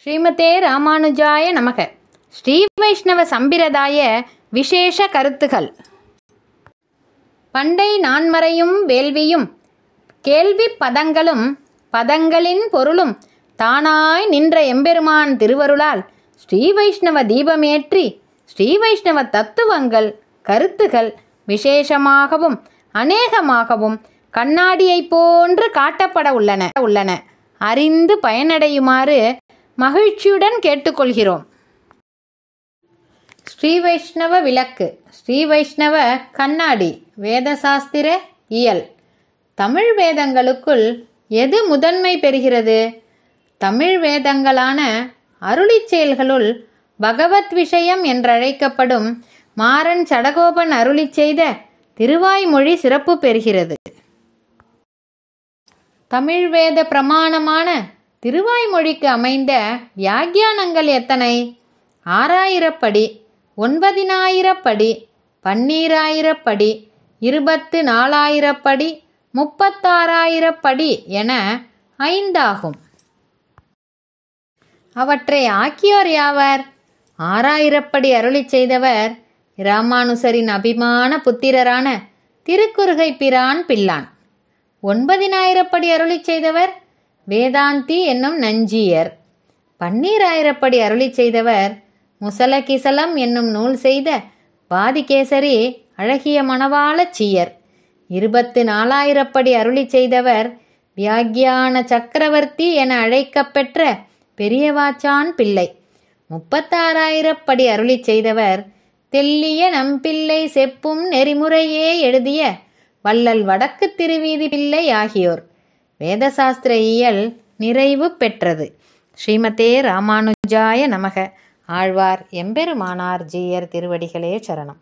ஸ்ரீமதே ராமானுஜாய நமக. ஸ்ரீ வைஷ்ணவ சம்பிரதாய விசேஷ கருத்துகள். பண்டை நான்மறையும் வேள்வியும் கேள்வி பதங்களும் பதங்களின் பொருளும் தானாய் நின்ற எம்பெருமான் திருவருளால் ஸ்ரீ வைஷ்ணவ தீபமேற்றி ஸ்ரீ வைஷ்ணவ தத்துவங்கள் கருத்துகள் விசேஷமாகவும் அநேகமாகவும் கண்ணாடியைப் போன்று காட்டப்பட உள்ளன. அறிந்து பயனடையுமாறு மகிழ்ச்சியுடன் கேட்டுக்கொள்கிறோம். ஸ்ரீ வைஷ்ணவ விளக்கு, ஸ்ரீ வைஷ்ணவ கண்ணாடி, வேதசாஸ்திர இயல். தமிழ் வேதங்களுக்குள் எது முதன்மை பெறுகிறது? தமிழ் வேதங்களான அருளிச் செயல்களுள் பகவத் விஷயம் என்றழைக்கப்படும் மாறன் சடகோபன் அருளிச் செய்த திருவாய்மொழி சிறப்பு பெறுகிறது. தமிழ் வேத பிரமாணமான திருவாய்மொழிக்கு அமைந்த வியாக்கியானங்கள் எத்தனை? 6000 படி, 9000 படி, 12000 படி, 24000 படி, 36000 படி என 5 ஆகும். அவற்றை ஆக்கியோர் யாவர்? 6000 படி அருளிச் செய்தவர் இராமானுசரின் அபிமான புத்திரரான திருக்குறுகை பிரான் பிள்ளான். 9000 படி அருளிச் செய்தவர் வேதாந்தி என்னும் நஞ்சியர். 12000 படி அருளிச் செய்தவர் முசலகிசலம் என்னும் நூல் செய்த வாதிகேசரி அழகிய மணவாளச் சீயர். 24000 படி அருளிச் செய்தவர் வியாக்கியான சக்கரவர்த்தி என அழைக்கப்பெற்ற பெரியவாச்சான் பிள்ளை. 36000 படி அருளிச் செய்தவர் தெல்லிய நம்பிள்ளை செப்பும் நெறிமுறையே எழுதிய வள்ளல் வடக்கு திருவீதி பிள்ளை ஆகியோர். வேதசாஸ்திர இயல் நிறைவு பெற்றது. ஸ்ரீமதே ராமானுஜாய நமக. ஆழ்வார் எம்பெருமானார் ஜீயர் திருவடிகளே சரணம்.